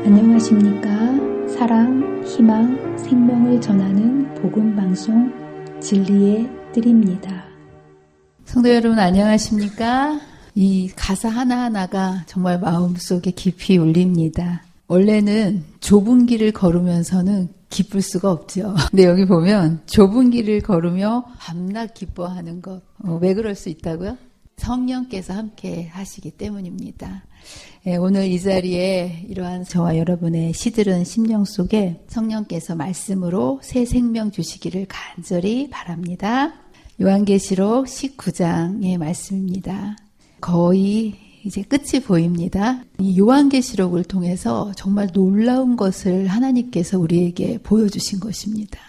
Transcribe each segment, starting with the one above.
안녕하십니까? 사랑, 희망, 생명을 전하는 복음방송 진리의 뜰입니다. 성도 여러분 안녕하십니까? 이 가사 하나하나가 정말 마음속에 깊이 울립니다. 원래는 좁은 길을 걸으면서는 기쁠 수가 없죠. 근데 여기 보면 좁은 길을 걸으며 밤낮 기뻐하는 것. 왜 그럴 수 있다고요? 성령께서 함께 하시기 때문입니다. 오늘 이 자리에 이러한 저와 여러분의 시들은 심령 속에 성령께서 말씀으로 새 생명 주시기를 간절히 바랍니다. 요한계시록 19장의 말씀입니다. 거의 이제 끝이 보입니다. 이 요한계시록을 통해서 정말 놀라운 것을 하나님께서 우리에게 보여주신 것입니다.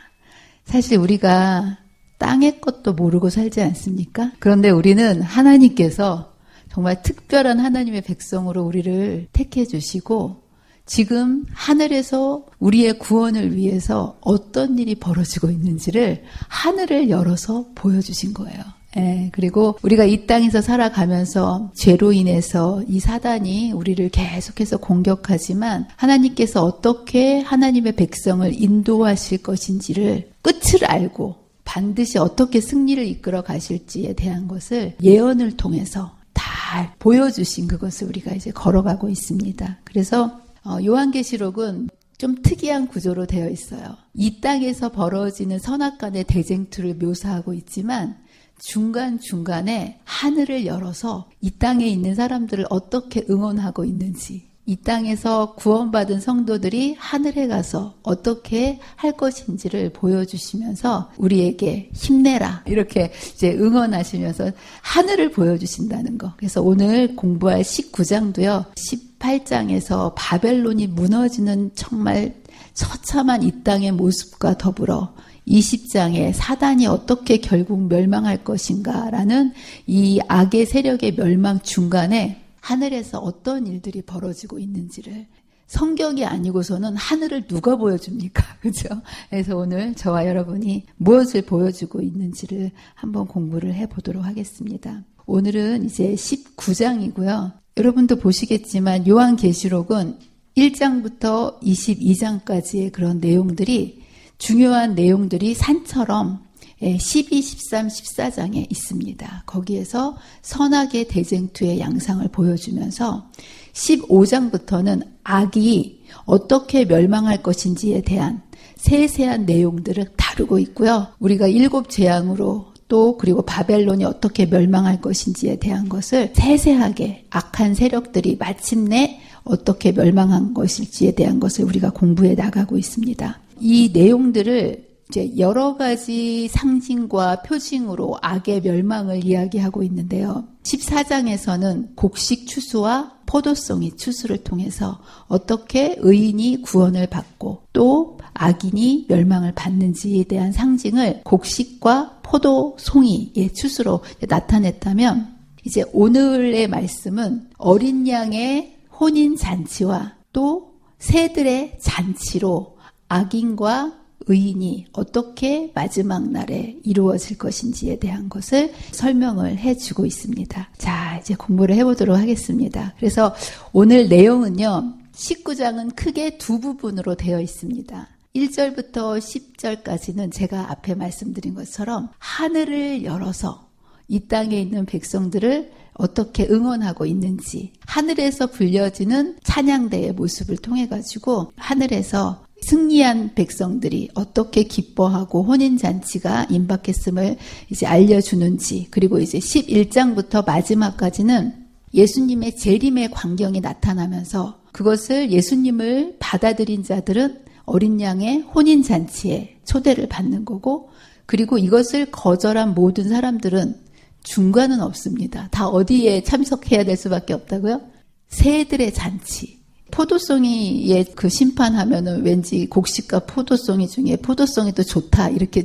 사실 우리가 땅의 것도 모르고 살지 않습니까? 그런데 우리는 하나님께서 정말 특별한 하나님의 백성으로 우리를 택해 주시고 지금 하늘에서 우리의 구원을 위해서 어떤 일이 벌어지고 있는지를 하늘을 열어서 보여주신 거예요. 그리고 우리가 이 땅에서 살아가면서 죄로 인해서 이 사단이 우리를 계속해서 공격하지만 하나님께서 어떻게 하나님의 백성을 인도하실 것인지를 끝을 알고 반드시 어떻게 승리를 이끌어 가실지에 대한 것을 예언을 통해서 다 보여주신 그것을 우리가 이제 걸어가고 있습니다. 그래서 요한계시록은 좀 특이한 구조로 되어 있어요. 이 땅에서 벌어지는 선악간의 대쟁투를 묘사하고 있지만 중간중간에 하늘을 열어서 이 땅에 있는 사람들을 어떻게 응원하고 있는지, 이 땅에서 구원받은 성도들이 하늘에 가서 어떻게 할 것인지를 보여주시면서 우리에게 힘내라 이렇게 이제 응원하시면서 하늘을 보여주신다는 거. 그래서 오늘 공부할 19장도요. 18장에서 바벨론이 무너지는 정말 처참한 이 땅의 모습과 더불어 20장에 사단이 어떻게 결국 멸망할 것인가라는 이 악의 세력의 멸망 중간에 하늘에서 어떤 일들이 벌어지고 있는지를 성경이 아니고서는 하늘을 누가 보여줍니까? 그죠? 그래서 오늘 저와 여러분이 무엇을 보여주고 있는지를 한번 공부를 해보도록 하겠습니다. 오늘은 이제 19장이고요. 여러분도 보시겠지만 요한계시록은 1장부터 22장까지의 그런 내용들이 중요한 내용들이 산처럼 12, 13, 14장에 있습니다. 거기에서 선악의 대쟁투의 양상을 보여주면서 15장부터는 악이 어떻게 멸망할 것인지에 대한 세세한 내용들을 다루고 있고요. 우리가 7재앙으로 또 그리고 바벨론이 어떻게 멸망할 것인지에 대한 것을 세세하게 악한 세력들이 마침내 어떻게 멸망한 것일지에 대한 것을 우리가 공부해 나가고 있습니다. 이 내용들을 이제 여러 가지 상징과 표징으로 악의 멸망을 이야기하고 있는데요. 14장에서는 곡식 추수와 포도송이 추수를 통해서 어떻게 의인이 구원을 받고 또 악인이 멸망을 받는지에 대한 상징을 곡식과 포도송이의 추수로 나타냈다면 이제 오늘의 말씀은 어린 양의 혼인 잔치와 또 새들의 잔치로 악인과 의인이 어떻게 마지막 날에 이루어질 것인지에 대한 것을 설명을 해주고 있습니다. 자, 이제 공부를 해보도록 하겠습니다. 그래서 오늘 내용은요, 19장은 크게 두 부분으로 되어 있습니다. 1절부터 10절까지는 제가 앞에 말씀드린 것처럼 하늘을 열어서 이 땅에 있는 백성들을 어떻게 응원하고 있는지, 하늘에서 불려지는 찬양대의 모습을 통해 가지고 하늘에서 승리한 백성들이 어떻게 기뻐하고 혼인잔치가 임박했음을 이제 알려주는지, 그리고 이제 11장부터 마지막까지는 예수님의 재림의 광경이 나타나면서 그것을 예수님을 받아들인 자들은 어린 양의 혼인잔치에 초대를 받는 거고, 그리고 이것을 거절한 모든 사람들은 중간은 없습니다. 다 어디에 참석해야 될 수밖에 없다고요? 새들의 잔치. 포도송이의 그 심판하면은 왠지 곡식과 포도송이 중에 포도송이 더 좋다 이렇게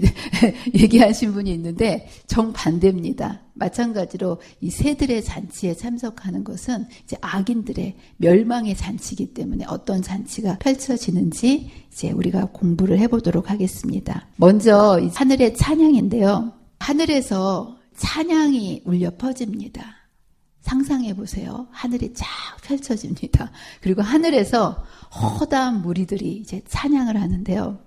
얘기하신 분이 있는데 정반대입니다. 마찬가지로 이 새들의 잔치에 참석하는 것은 이제 악인들의 멸망의 잔치이기 때문에 어떤 잔치가 펼쳐지는지 이제 우리가 공부를 해보도록 하겠습니다. 먼저 하늘의 찬양인데요. 하늘에서 찬양이 울려 퍼집니다. 상상해 보세요. 하늘이 쫙 펼쳐집니다. 그리고 하늘에서 허다한 무리들이 이제 찬양을 하는데요.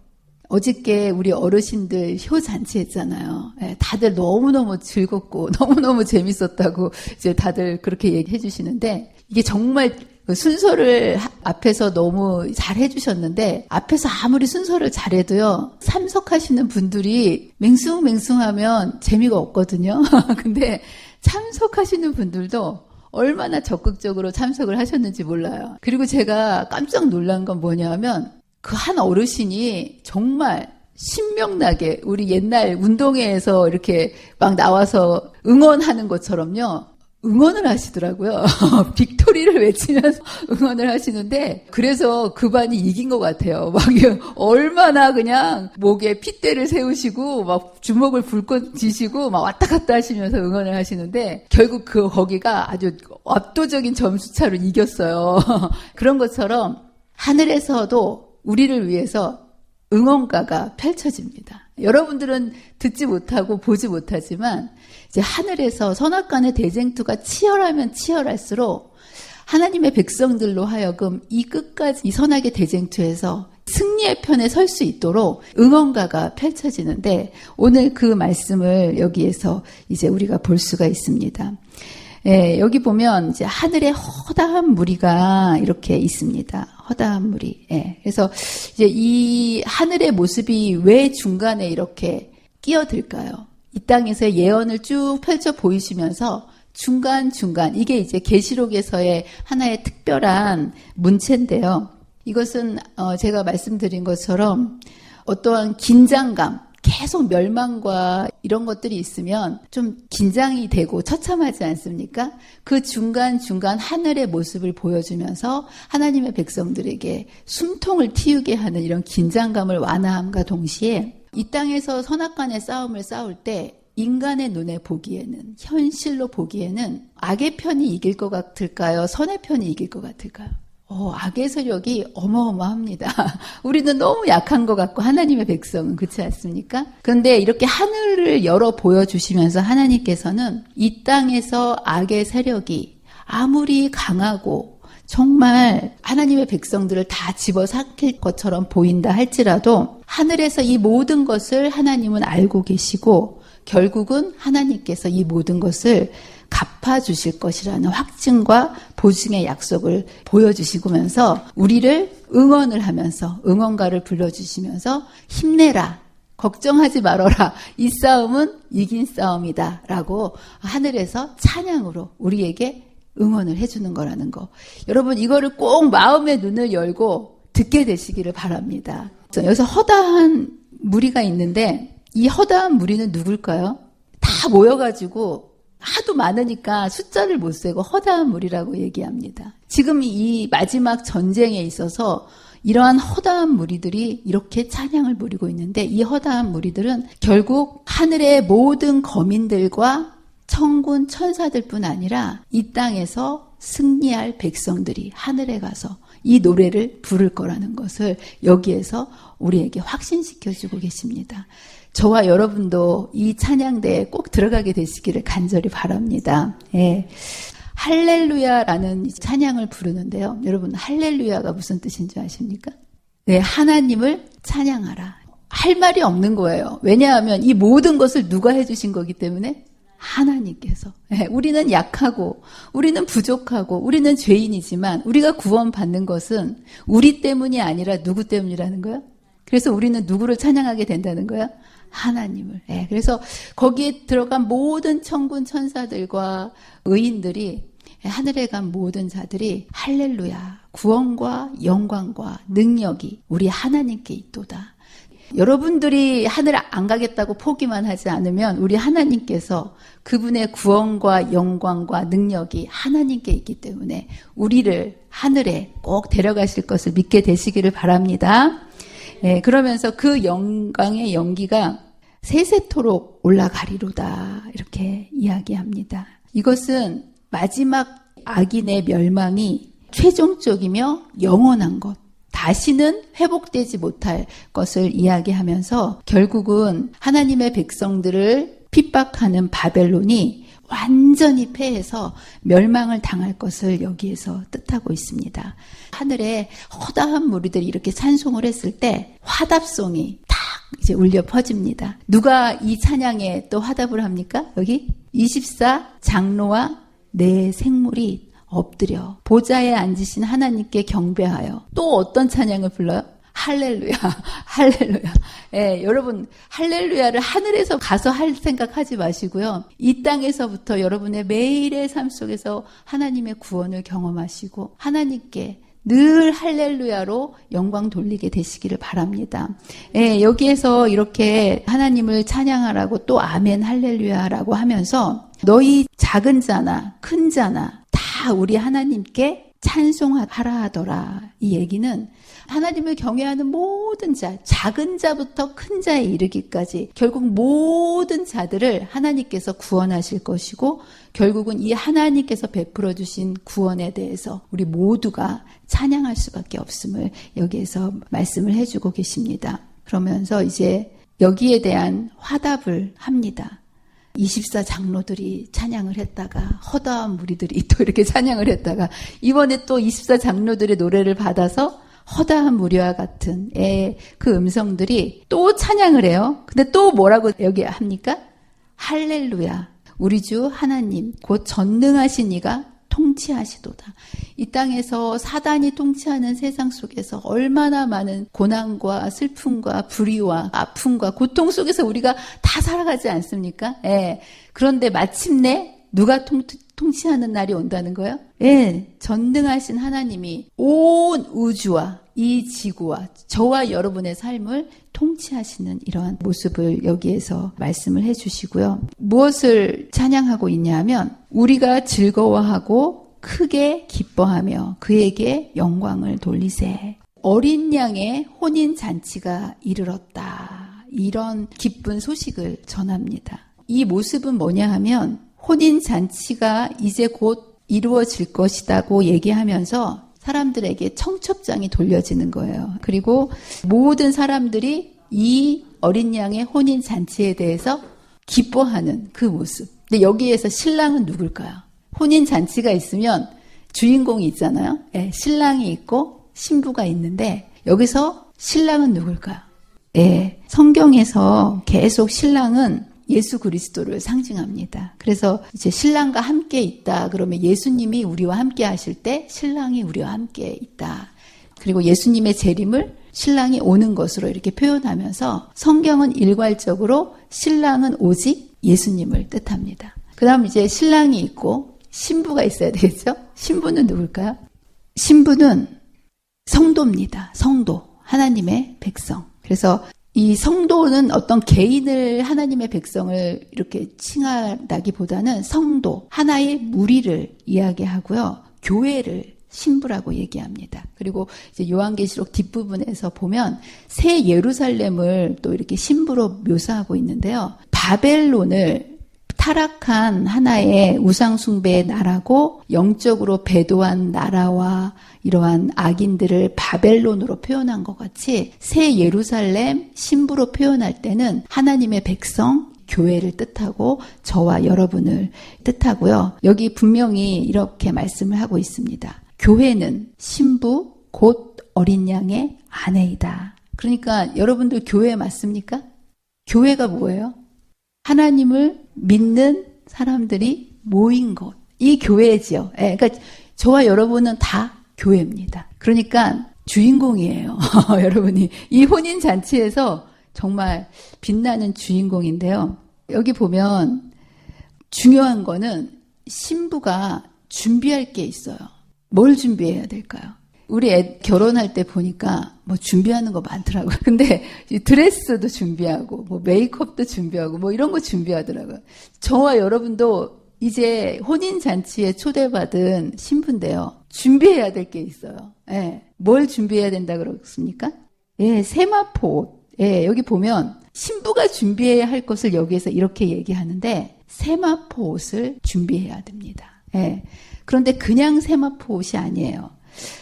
어저께 우리 어르신들 효잔치 했잖아요. 다들 너무너무 즐겁고 너무너무 재밌었다고 이제 다들 그렇게 얘기해 주시는데, 이게 정말 순서를 앞에서 너무 잘 해주셨는데, 앞에서 아무리 순서를 잘해도요, 참석하시는 분들이 맹숭맹숭하면 재미가 없거든요. 근데 참석하시는 분들도 얼마나 적극적으로 참석을 하셨는지 몰라요. 그리고 제가 깜짝 놀란 건 뭐냐면, 그 한 어르신이 정말 신명나게 우리 옛날 운동회에서 이렇게 막 나와서 응원하는 것처럼요, 응원을 하시더라고요. 빅토리를 외치면서 응원을 하시는데, 그래서 그 반이 이긴 것 같아요. 막 얼마나 그냥 목에 핏대를 세우시고 막 주먹을 불꽃 쥐시고 막 왔다 갔다 하시면서 응원을 하시는데, 결국 거기가 아주 압도적인 점수차로 이겼어요. 그런 것처럼 하늘에서도 우리를 위해서 응원가가 펼쳐집니다. 여러분들은 듣지 못하고 보지 못하지만, 이제 하늘에서 선악간의 대쟁투가 치열하면 치열할수록 하나님의 백성들로 하여금 이 끝까지 이 선악의 대쟁투에서 승리의 편에 설 수 있도록 응원가가 펼쳐지는데, 오늘 그 말씀을 여기에서 이제 우리가 볼 수가 있습니다. 여기 보면 이제 하늘에 허다한 무리가 이렇게 있습니다. 허다한 무리. 그래서 이제 이 하늘의 모습이 왜 중간에 이렇게 끼어들까요? 이 땅에서 예언을 쭉 펼쳐 보이시면서 중간중간, 이게 이제 계시록에서의 하나의 특별한 문체인데요. 이것은 제가 말씀드린 것처럼 어떠한 긴장감, 계속 멸망과 이런 것들이 있으면 좀 긴장이 되고 처참하지 않습니까? 그 중간중간 하늘의 모습을 보여주면서 하나님의 백성들에게 숨통을 틔우게 하는 이런 긴장감을 완화함과 동시에, 이 땅에서 선악간의 싸움을 싸울 때 인간의 눈에 보기에는, 현실로 보기에는 악의 편이 이길 것 같을까요? 선의 편이 이길 것 같을까요? 악의 세력이 어마어마합니다. 우리는 너무 약한 것 같고, 하나님의 백성은 그렇지 않습니까? 그런데 이렇게 하늘을 열어 보여주시면서 하나님께서는 이 땅에서 악의 세력이 아무리 강하고 정말 하나님의 백성들을 다 집어삼킬 것처럼 보인다 할지라도, 하늘에서 이 모든 것을 하나님은 알고 계시고 결국은 하나님께서 이 모든 것을 갚아주실 것이라는 확증과 보증의 약속을 보여주시면서 우리를 응원을 하면서, 응원가를 불러주시면서 힘내라, 걱정하지 말아라, 이 싸움은 이긴 싸움이다 라고 하늘에서 찬양으로 우리에게 응원을 해주는 거라는 거. 여러분, 이거를 꼭 마음의 눈을 열고 듣게 되시기를 바랍니다. 여기서 허다한 무리가 있는데, 이 허다한 무리는 누굴까요? 다 모여가지고 하도 많으니까 숫자를 못 세고 허다한 무리라고 얘기합니다. 지금 이 마지막 전쟁에 있어서 이러한 허다한 무리들이 이렇게 찬양을 부리고 있는데, 이 허다한 무리들은 결국 하늘의 모든 거민들과 천군 천사들뿐 아니라 이 땅에서 승리할 백성들이 하늘에 가서 이 노래를 부를 거라는 것을 여기에서 우리에게 확신시켜주고 계십니다. 저와 여러분도 이 찬양대에 꼭 들어가게 되시기를 간절히 바랍니다. 할렐루야라는 찬양을 부르는데요. 여러분, 할렐루야가 무슨 뜻인지 아십니까? 네, 하나님을 찬양하라. 할 말이 없는 거예요. 왜냐하면 이 모든 것을 누가 해주신 거기 때문에 하나님께서. 우리는 약하고 우리는 부족하고 우리는 죄인이지만 우리가 구원받는 것은 우리 때문이 아니라 누구 때문이라는 거예요? 그래서 우리는 누구를 찬양하게 된다는 거예요? 하나님을. 그래서 거기에 들어간 모든 천군 천사들과 의인들이, 하늘에 간 모든 자들이 할렐루야, 구원과 영광과 능력이 우리 하나님께 있도다. 여러분들이 하늘 안 가겠다고 포기만 하지 않으면 우리 하나님께서 그분의 구원과 영광과 능력이 하나님께 있기 때문에 우리를 하늘에 꼭 데려가실 것을 믿게 되시기를 바랍니다. 그러면서 그 영광의 연기가 세세토록 올라가리로다, 이렇게 이야기합니다. 이것은 마지막 악인의 멸망이 최종적이며 영원한 것, 다시는 회복되지 못할 것을 이야기하면서 결국은 하나님의 백성들을 핍박하는 바벨론이 완전히 패해서 멸망을 당할 것을 여기에서 뜻하고 있습니다. 하늘에 허다한 무리들이 이렇게 찬송을 했을 때 화답송이 탁 이제 울려 퍼집니다. 누가 이 찬양에 또 화답을 합니까? 여기 24 장로와 네 생물이 엎드려 보좌에 앉으신 하나님께 경배하여 또 어떤 찬양을 불러요? 할렐루야, 할렐루야. 예, 여러분, 할렐루야를 하늘에서 가서 할 생각하지 마시고요. 이 땅에서부터 여러분의 매일의 삶 속에서 하나님의 구원을 경험하시고 하나님께 늘 할렐루야로 영광 돌리게 되시기를 바랍니다. 예, 여기에서 이렇게 하나님을 찬양하라고 또 아멘 할렐루야라고 하면서 너희 작은 자나 큰 자나 다 우리 하나님께 찬송하라 하더라. 이 얘기는 하나님을 경외하는 모든 자, 작은 자부터 큰 자에 이르기까지 결국 모든 자들을 하나님께서 구원하실 것이고 결국은 이 하나님께서 베풀어 주신 구원에 대해서 우리 모두가 찬양할 수밖에 없음을 여기에서 말씀을 해주고 계십니다. 그러면서 이제 여기에 대한 화답을 합니다. 24 장로들이 찬양을 했다가 허다한 무리들이 또 이렇게 찬양을 했다가 이번에 또 24 장로들의 노래를 받아서 허다한 무리와 같은 그 음성들이 또 찬양을 해요. 근데 또 뭐라고 여기 합니까? 할렐루야. 우리 주 하나님 곧 전능하신 이가 통치하시도다. 이 땅에서 사단이 통치하는 세상 속에서 얼마나 많은 고난과 슬픔과 불의와 아픔과 고통 속에서 우리가 다 살아가지 않습니까? 예. 그런데 마침내 누가 통치하는 날이 온다는 거예요? 예, 전능하신 하나님이 온 우주와 이 지구와 저와 여러분의 삶을 통치하시는 이러한 모습을 여기에서 말씀을 해주시고요. 무엇을 찬양하고 있냐 하면 우리가 즐거워하고 크게 기뻐하며 그에게 영광을 돌리세. 어린 양의 혼인잔치가 이르렀다. 이런 기쁜 소식을 전합니다. 이 모습은 뭐냐 하면 혼인잔치가 이제 곧 이루어질 것이라고 얘기하면서 사람들에게 청첩장이 돌려지는 거예요. 그리고 모든 사람들이 이 어린 양의 혼인잔치에 대해서 기뻐하는 그 모습. 근데 여기에서 신랑은 누굴까요? 혼인잔치가 있으면 주인공이 있잖아요. 네, 신랑이 있고 신부가 있는데 여기서 신랑은 누굴까요? 네, 성경에서 계속 신랑은 예수 그리스도를 상징합니다. 그래서 이제 신랑과 함께 있다. 그러면 예수님이 우리와 함께 하실 때 신랑이 우리와 함께 있다. 그리고 예수님의 재림을 신랑이 오는 것으로 이렇게 표현하면서 성경은 일괄적으로 신랑은 오직 예수님을 뜻합니다. 그 다음 이제 신랑이 있고 신부가 있어야 되겠죠? 신부는 누굴까요? 신부는 성도입니다. 성도. 하나님의 백성. 그래서 이 성도는 어떤 개인을 하나님의 백성을 이렇게 칭하다기보다는 성도, 하나의 무리를 이야기하고요. 교회를 신부라고 얘기합니다. 그리고 이제 요한계시록 뒷부분에서 보면 새 예루살렘을 또 이렇게 신부로 묘사하고 있는데요. 바벨론을 타락한 하나의 우상숭배의 나라고 영적으로 배도한 나라와 이러한 악인들을 바벨론으로 표현한 것 같이 새 예루살렘 신부로 표현할 때는 하나님의 백성, 교회를 뜻하고 저와 여러분을 뜻하고요. 여기 분명히 이렇게 말씀을 하고 있습니다. 교회는 신부 곧 어린 양의 아내이다. 그러니까 여러분들 교회 맞습니까? 교회가 뭐예요? 하나님을 믿는 사람들이 모인 곳. 이 교회지요. 예, 그러니까 저와 여러분은 다 교회입니다. 그러니까 주인공이에요. 여러분이 이 혼인잔치에서 정말 빛나는 주인공인데요. 여기 보면 중요한 거는 신부가 준비할 게 있어요. 뭘 준비해야 될까요? 우리 애 결혼할 때 보니까 뭐 준비하는 거 많더라고요. 근데 드레스도 준비하고 뭐 메이크업도 준비하고 뭐 이런 거 준비하더라고요. 저와 여러분도 이제 혼인잔치에 초대받은 신부인데요. 준비해야 될 게 있어요. 예. 뭘 준비해야 된다 그렇습니까? 예, 세마포 옷. 예, 여기 보면 신부가 준비해야 할 것을 여기에서 이렇게 얘기하는데 세마포 옷을 준비해야 됩니다. 예. 그런데 그냥 세마포 옷이 아니에요.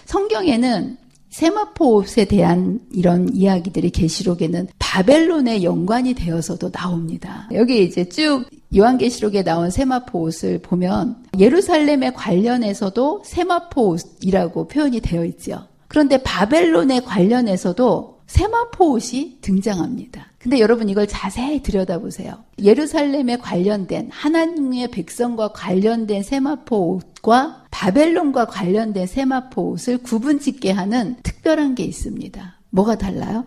성경에는 세마포 옷에 대한 이런 이야기들이 계시록에는 바벨론의 연관이 되어서도 나옵니다. 여기 이제 쭉 요한계시록에 나온 세마포 옷을 보면 예루살렘에 관련해서도 세마포 옷이라고 표현이 되어 있죠. 그런데 바벨론에 관련해서도 세마포 옷이 등장합니다. 근데 여러분 이걸 자세히 들여다보세요. 예루살렘에 관련된 하나님의 백성과 관련된 세마포 옷과 바벨론과 관련된 세마포 옷을 구분짓게 하는 특별한 게 있습니다. 뭐가 달라요?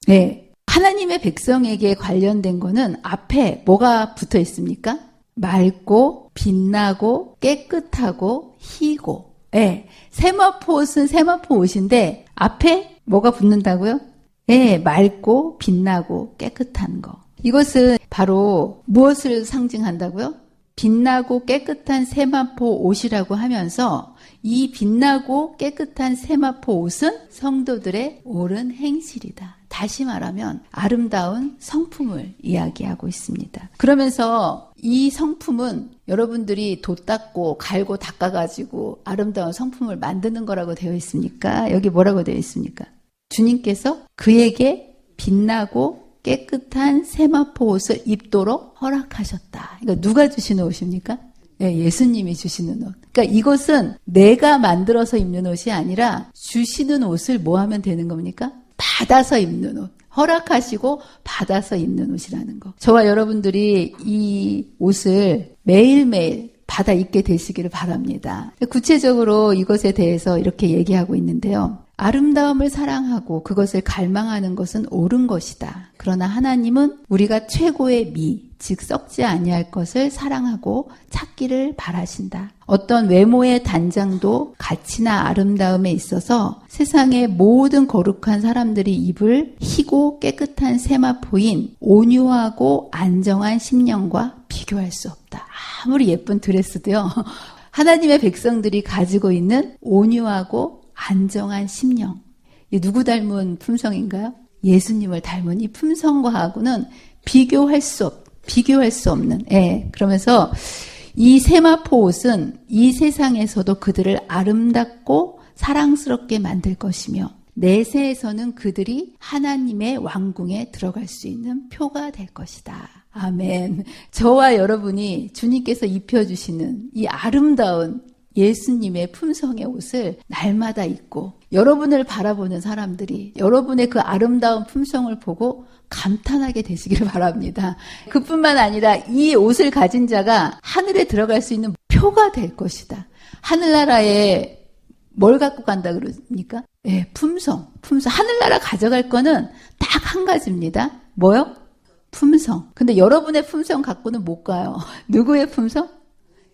네, 하나님의 백성에게 관련된 거는 앞에 뭐가 붙어 있습니까? 맑고 빛나고 깨끗하고 희고. 네, 세마포 옷은 세마포 옷인데 앞에 뭐가 붙는다고요? 네, 맑고 빛나고 깨끗한 거. 이것은 바로 무엇을 상징한다고요? 빛나고 깨끗한 세마포 옷이라고 하면서 이 빛나고 깨끗한 세마포 옷은 성도들의 옳은 행실이다. 다시 말하면 아름다운 성품을 이야기하고 있습니다. 그러면서 이 성품은 여러분들이 돛 닦고 갈고 닦아가지고 아름다운 성품을 만드는 거라고 되어 있습니까? 여기 뭐라고 되어 있습니까? 주님께서 그에게 빛나고 깨끗한 세마포 옷을 입도록 허락하셨다. 이거 누가 주시는 옷입니까? 네, 예수님이 주시는 옷. 그러니까 이것은 내가 만들어서 입는 옷이 아니라 주시는 옷을 뭐 하면 되는 겁니까? 받아서 입는 옷. 허락하시고 받아서 입는 옷이라는 거. 저와 여러분들이 이 옷을 매일매일 받아 입게 되시기를 바랍니다. 구체적으로 이것에 대해서 이렇게 얘기하고 있는데요. 아름다움을 사랑하고 그것을 갈망하는 것은 옳은 것이다. 그러나 하나님은 우리가 최고의 미, 즉 썩지 아니할 것을 사랑하고 찾기를 바라신다. 어떤 외모의 단장도 가치나 아름다움에 있어서 세상의 모든 거룩한 사람들이 입을 희고 깨끗한 세마포인 온유하고 안정한 심령과 비교할 수 없다. 아무리 예쁜 드레스도요. 하나님의 백성들이 가지고 있는 온유하고 안정한 심령. 이 누구 닮은 품성인가요? 예수님을 닮은 이 품성과하고는 비교할 수 없는. 예. 그러면서 이 세마포 옷은 이 세상에서도 그들을 아름답고 사랑스럽게 만들 것이며 내세에서는 그들이 하나님의 왕궁에 들어갈 수 있는 표가 될 것이다. 아멘. 저와 여러분이 주님께서 입혀주시는 이 아름다운 예수님의 품성의 옷을 날마다 입고 여러분을 바라보는 사람들이 여러분의 그 아름다운 품성을 보고 감탄하게 되시기를 바랍니다. 그뿐만 아니라 이 옷을 가진 자가 하늘에 들어갈 수 있는 표가 될 것이다. 하늘나라에 뭘 갖고 간다 그럽니까? 네, 품성. 하늘나라 가져갈 거는 딱 한 가지입니다. 뭐요? 품성. 근데 여러분의 품성 갖고는 못 가요. 누구의 품성?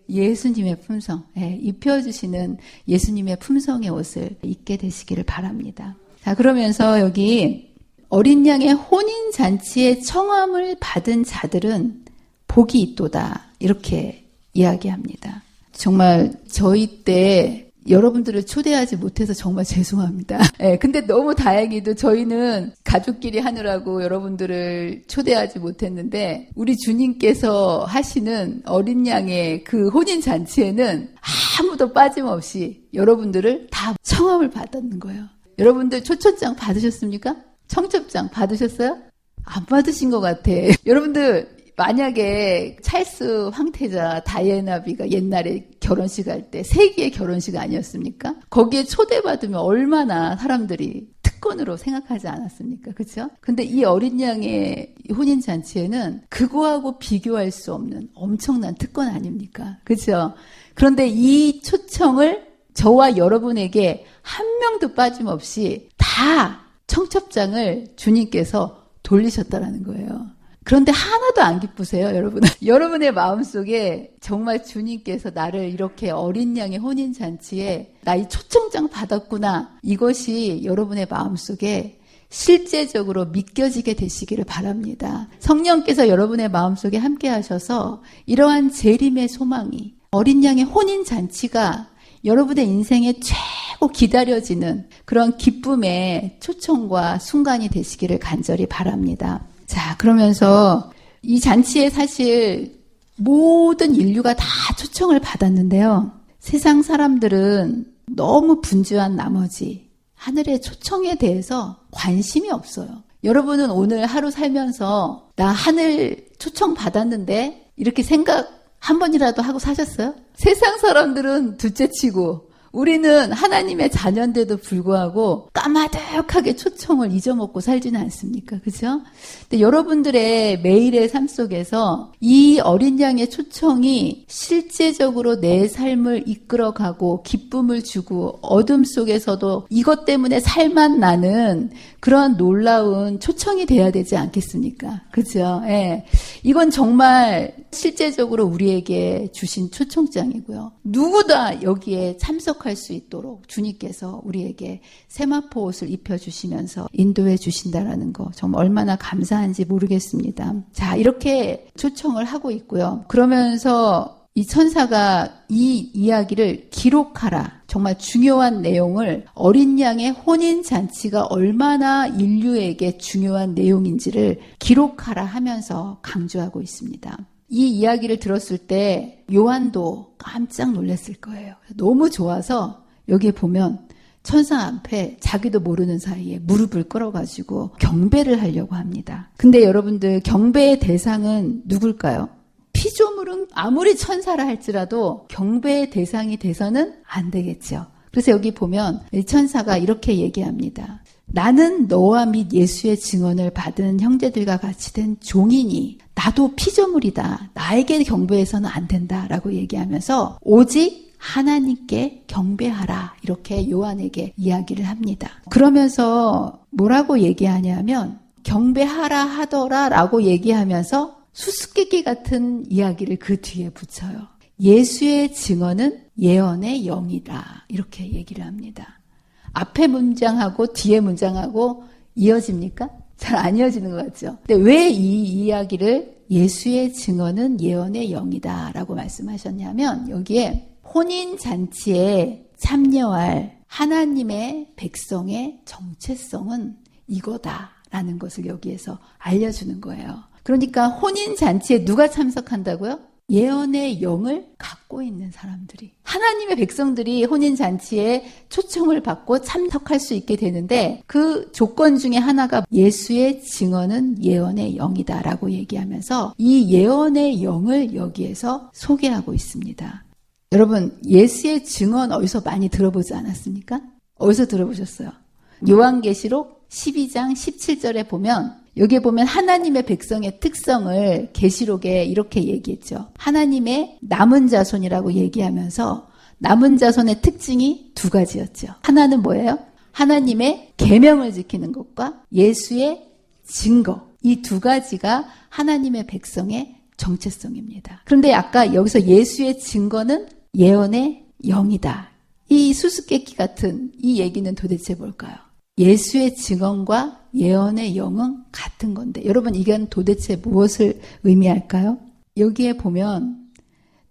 예수님의 품성, 입혀주시는 예수님의 품성의 옷을 입게 되시기를 바랍니다. 자, 그러면서 여기 어린 양의 혼인잔치의 청함을 받은 자들은 복이 있도다. 이렇게 이야기합니다. 정말 저희 때 여러분들을 초대하지 못해서 정말 죄송합니다. 근데 너무 다행히도 저희는 가족끼리 하느라고 여러분들을 초대하지 못했는데 우리 주님께서 하시는 어린 양의 그 혼인잔치에는 아무도 빠짐없이 여러분들을 다 청함을 받았는 거예요. 여러분들 초청장 받으셨습니까? 청첩장 받으셨어요? 안 받으신 것 같아. 여러분들 만약에 찰스 황태자 다이애나비가 옛날에 결혼식 할 때 세기의 결혼식 아니었습니까? 거기에 초대받으면 얼마나 사람들이 특권으로 생각하지 않았습니까? 그렇죠? 근데 이 어린 양의 혼인잔치에는 그거하고 비교할 수 없는 엄청난 특권 아닙니까? 그렇죠? 그런데 이 초청을 저와 여러분에게 한 명도 빠짐없이 다 청첩장을 주님께서 돌리셨다라는 거예요. 그런데 하나도 안 기쁘세요, 여러분. 여러분의 마음속에 정말 주님께서 나를 이렇게 어린 양의 혼인잔치에 나 이 초청장 받았구나. 이것이 여러분의 마음속에 실제적으로 믿겨지게 되시기를 바랍니다. 성령께서 여러분의 마음속에 함께 하셔서 이러한 재림의 소망이 어린 양의 혼인잔치가 여러분의 인생에 최고 기다려지는 그런 기쁨의 초청과 순간이 되시기를 간절히 바랍니다. 자, 그러면서 이 잔치에 사실 모든 인류가 다 초청을 받았는데요. 세상 사람들은 너무 분주한 나머지 하늘의 초청에 대해서 관심이 없어요. 여러분은 오늘 하루 살면서 나 하늘 초청 받았는데 이렇게 생각 한 번이라도 하고 사셨어요? 세상 사람들은 둘째치고 우리는 하나님의 자녀인데도 불구하고 까마득하게 초청을 잊어먹고 살지는 않습니까? 그죠? 근데 여러분들의 매일의 삶 속에서 이 어린 양의 초청이 실제적으로 내 삶을 이끌어가고 기쁨을 주고 어둠 속에서도 이것 때문에 살만 나는 그런 놀라운 초청이 돼야 되지 않겠습니까? 그죠? 예. 이건 정말 실제적으로 우리에게 주신 초청장이고요. 누구다 여기에 참석할 수 있도록 주님께서 우리에게 세마포 옷을 입혀주시면서 인도해 주신다라는 거 정말 얼마나 감사한지 모르겠습니다. 자, 이렇게 초청을 하고 있고요. 그러면서 이 천사가 이 이야기를 기록하라. 정말 중요한 내용을 어린 양의 혼인잔치가 얼마나 인류에게 중요한 내용인지를 기록하라 하면서 강조하고 있습니다. 이 이야기를 들었을 때 요한도 깜짝 놀랐을 거예요. 너무 좋아서 여기에 보면 천사 앞에 자기도 모르는 사이에 무릎을 꿇어가지고 경배를 하려고 합니다. 근데 여러분들 경배의 대상은 누굴까요? 피조물은 아무리 천사라 할지라도 경배의 대상이 돼서는 안 되겠죠. 그래서 여기 보면 천사가 이렇게 얘기합니다. 나는 너와 및 예수의 증언을 받은 형제들과 같이 된 종이니 나도 피조물이다. 나에게 경배해서는 안 된다라고 얘기하면서 오직 하나님께 경배하라 이렇게 요한에게 이야기를 합니다. 그러면서 뭐라고 얘기하냐면 경배하라 하더라 라고 얘기하면서 수수께끼 같은 이야기를 그 뒤에 붙여요. 예수의 증언은 예언의 영이다 이렇게 얘기를 합니다. 앞에 문장하고 뒤에 문장하고 이어집니까? 잘 안 이어지는 것 같죠? 근데 왜 이 이야기를 예수의 증언은 예언의 영이다 라고 말씀하셨냐면 여기에 혼인잔치에 참여할 하나님의 백성의 정체성은 이거다라는 것을 여기에서 알려주는 거예요. 그러니까 혼인잔치에 누가 참석한다고요? 예언의 영을 갖고 있는 사람들이. 하나님의 백성들이 혼인잔치에 초청을 받고 참석할 수 있게 되는데 그 조건 중에 하나가 예수의 증언은 예언의 영이다라고 얘기하면서 이 예언의 영을 여기에서 소개하고 있습니다. 여러분, 예수의 증언 어디서 많이 들어보지 않았습니까? 어디서 들어보셨어요? 요한계시록 12장 17절에 보면 여기에 보면 하나님의 백성의 특성을 계시록에 이렇게 얘기했죠. 하나님의 남은 자손이라고 얘기하면서 남은 자손의 특징이 두 가지였죠. 하나는 뭐예요? 하나님의 계명을 지키는 것과 예수의 증거. 이 두 가지가 하나님의 백성의 정체성입니다. 그런데 아까 여기서 예수의 증거는 예언의 영이다. 이 수수께끼 같은 이 얘기는 도대체 뭘까요? 예수의 증언과 예언의 영은 같은 건데 여러분 이건 도대체 무엇을 의미할까요? 여기에 보면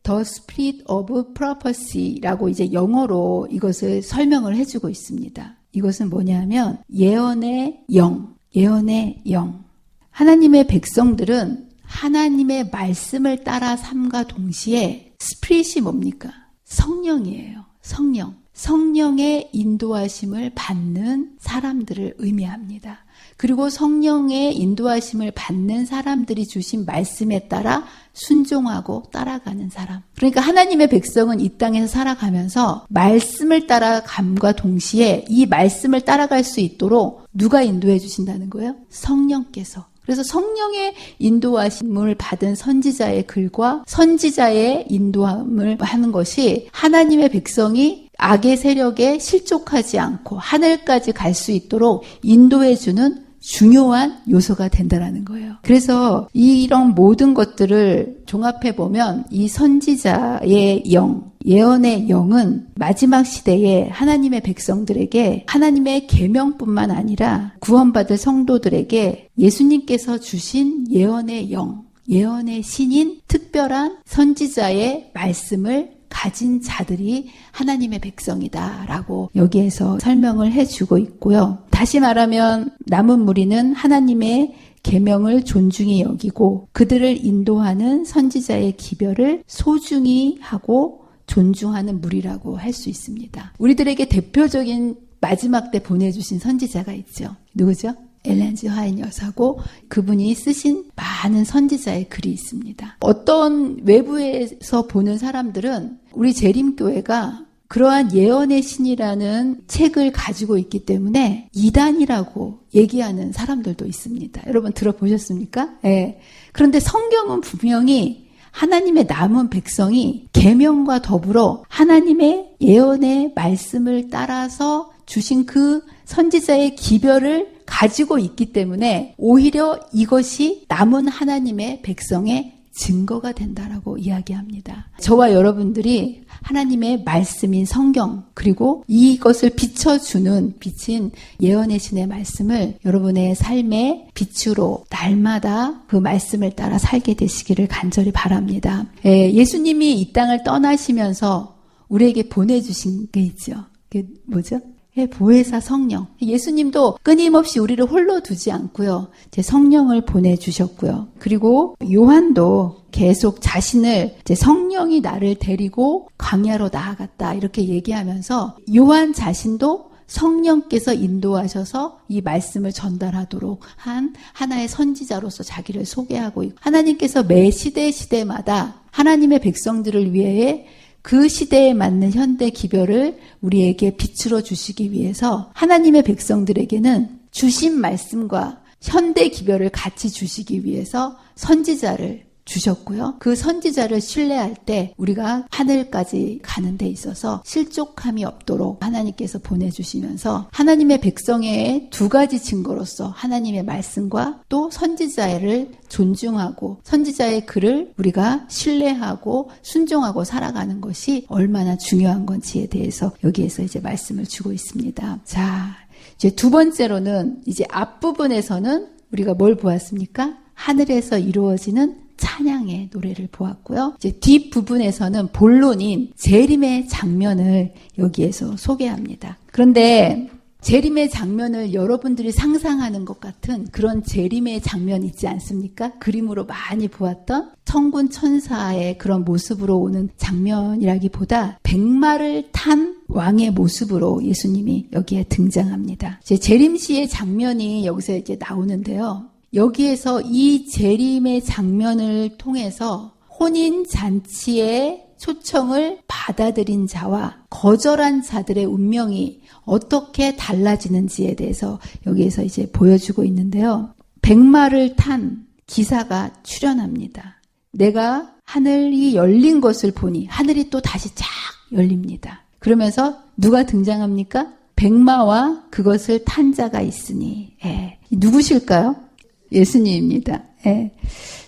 The Spirit of Prophecy라고 이제 영어로 이것을 설명을 해주고 있습니다. 이것은 뭐냐면 예언의 영, 예언의 영. 하나님의 백성들은 하나님의 말씀을 따라 삶과 동시에 스피릿이 뭡니까? 성령이에요. 성령. 성령의 인도하심을 받는 사람들을 의미합니다. 그리고 성령의 인도하심을 받는 사람들이 주신 말씀에 따라 순종하고 따라가는 사람. 그러니까 하나님의 백성은 이 땅에서 살아가면서 말씀을 따라감과 동시에 이 말씀을 따라갈 수 있도록 누가 인도해 주신다는 거예요? 성령께서. 그래서 성령의 인도하심을 받은 선지자의 글과 선지자의 인도함을 하는 것이 하나님의 백성이 악의 세력에 실족하지 않고 하늘까지 갈 수 있도록 인도해주는 중요한 요소가 된다라는 거예요. 그래서 이런 모든 것들을 종합해보면 이 선지자의 영, 예언의 영은 마지막 시대에 하나님의 백성들에게 하나님의 계명뿐만 아니라 구원받을 성도들에게 예수님께서 주신 예언의 영, 예언의 신인 특별한 선지자의 말씀을 가진 자들이 하나님의 백성이다라고 여기에서 설명을 해주고 있고요. 다시 말하면 남은 무리는 하나님의 계명을 존중히 여기고 그들을 인도하는 선지자의 기별을 소중히 하고 존중하는 무리라고 할 수 있습니다. 우리들에게 대표적인 마지막 때 보내주신 선지자가 있죠. 누구죠? 엘렌 G 화이트 여사고 그분이 쓰신 많은 선지자의 글이 있습니다. 어떤 외부에서 보는 사람들은 우리 재림교회가 그러한 예언의 신이라는 책을 가지고 있기 때문에 이단이라고 얘기하는 사람들도 있습니다. 여러분 들어보셨습니까? 네. 그런데 성경은 분명히 하나님의 남은 백성이 계명과 더불어 하나님의 예언의 말씀을 따라서 주신 그 선지자의 기별을 가지고 있기 때문에 오히려 이것이 남은 하나님의 백성의 증거가 된다라고 이야기합니다. 저와 여러분들이 하나님의 말씀인 성경 그리고 이것을 비춰주는 빛인 예언의 신의 말씀을 여러분의 삶의 빛으로 날마다 그 말씀을 따라 살게 되시기를 간절히 바랍니다. 예수님이 이 땅을 떠나시면서 우리에게 보내주신 게 있죠. 그게 뭐죠? 보혜사 성령. 예수님도 끊임없이 우리를 홀로 두지 않고요. 제 성령을 보내주셨고요. 그리고 요한도 계속 자신을 성령이 나를 데리고 광야로 나아갔다 이렇게 얘기하면서 요한 자신도 성령께서 인도하셔서 이 말씀을 전달하도록 한 하나의 선지자로서 자기를 소개하고 있고 하나님께서 매 시대마다 하나님의 백성들을 위해 그 시대에 맞는 현대 기별을 우리에게 비추어 주시기 위해서 하나님의 백성들에게는 주신 말씀과 현대 기별을 같이 주시기 위해서 선지자를 주셨고요. 그 선지자를 신뢰할 때 우리가 하늘까지 가는 데 있어서 실족함이 없도록 하나님께서 보내주시면서 하나님의 백성의 두 가지 증거로서 하나님의 말씀과 또 선지자를 존중하고 선지자의 글을 우리가 신뢰하고 순종하고 살아가는 것이 얼마나 중요한 건지에 대해서 여기에서 이제 말씀을 주고 있습니다. 자, 이제 두 번째로는 이제 앞부분에서는 우리가 뭘 보았습니까? 하늘에서 이루어지는 찬양의 노래를 보았고요. 이제 뒷부분에서는 본론인 재림의 장면을 여기에서 소개합니다. 그런데 재림의 장면을 여러분들이 상상하는 것 같은 그런 재림의 장면 있지 않습니까? 그림으로 많이 보았던 천군 천사의 그런 모습으로 오는 장면이라기보다 백마를 탄 왕의 모습으로 예수님이 여기에 등장합니다. 이제 재림시의 장면이 여기서 이제 나오는데요. 여기에서 이 재림의 장면을 통해서 혼인잔치의 초청을 받아들인 자와 거절한 자들의 운명이 어떻게 달라지는지에 대해서 여기에서 이제 보여주고 있는데요. 백마를 탄 기사가 출현합니다. 내가 하늘이 열린 것을 보니 하늘이 또 다시 쫙 열립니다. 그러면서 누가 등장합니까? 백마와 그것을 탄 자가 있으니. 누구실까요? 예수님입니다.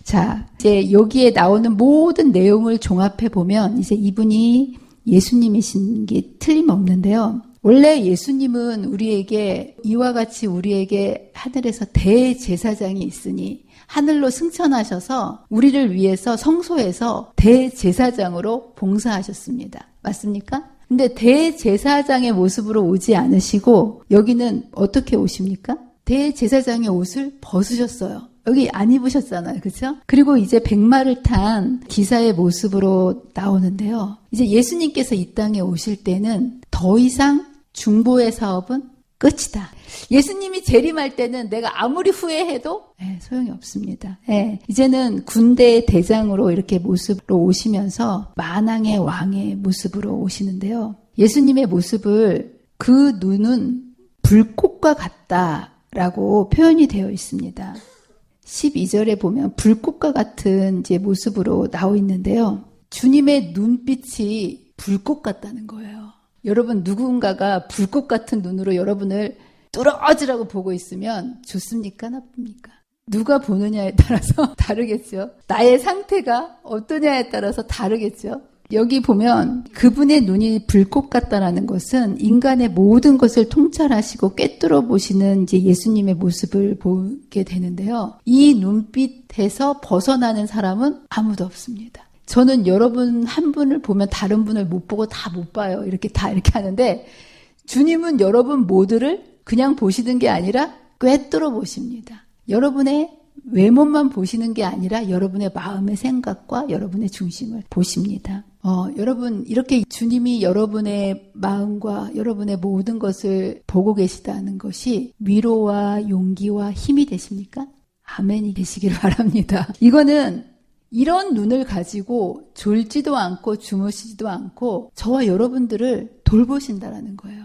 자, 이제 여기에 나오는 모든 내용을 종합해 보면 이제 이분이 예수님이신 게 틀림없는데요. 원래 예수님은 우리에게 이와 같이 우리에게 하늘에서 대제사장이 있으니 하늘로 승천하셔서 우리를 위해서 성소에서 대제사장으로 봉사하셨습니다. 맞습니까? 근데 대제사장의 모습으로 오지 않으시고 여기는 어떻게 오십니까? 대제사장의 옷을 벗으셨어요. 여기 안 입으셨잖아요. 그렇죠? 그리고 이제 백마를 탄 기사의 모습으로 나오는데요. 이제 예수님께서 이 땅에 오실 때는 더 이상 중보의 사업은 끝이다. 예수님이 재림할 때는 내가 아무리 후회해도 소용이 없습니다. 이제는 군대의 대장으로 이렇게 모습으로 오시면서 만왕의 왕의 모습으로 오시는데요. 예수님의 모습을 그 눈은 불꽃과 같다라고 표현이 되어 있습니다. 12절에 보면 불꽃과 같은 이제 모습으로 나와 있는데요. 주님의 눈빛이 불꽃 같다는 거예요. 여러분 누군가가 불꽃 같은 눈으로 여러분을 뚫어지라고 보고 있으면 좋습니까? 나쁩니까? 누가 보느냐에 따라서 다르겠죠. 나의 상태가 어떠냐에 따라서 다르겠죠. 여기 보면 그분의 눈이 불꽃 같다라는 것은 인간의 모든 것을 통찰하시고 꿰뚫어 보시는 이제 예수님의 모습을 보게 되는데요. 이 눈빛에서 벗어나는 사람은 아무도 없습니다. 저는 여러분 한 분을 보면 다른 분을 못 보고 다 못 봐요. 이렇게 하는데 주님은 여러분 모두를 그냥 보시는 게 아니라 꿰뚫어 보십니다. 여러분의 외모만 보시는 게 아니라 여러분의 마음의 생각과 여러분의 중심을 보십니다. 여러분, 이렇게 주님이 여러분의 마음과 여러분의 모든 것을 보고 계시다는 것이 위로와 용기와 힘이 되십니까? 아멘이 되시길 바랍니다. 이거는 이런 눈을 가지고 졸지도 않고 주무시지도 않고 저와 여러분들을 돌보신다라는 거예요.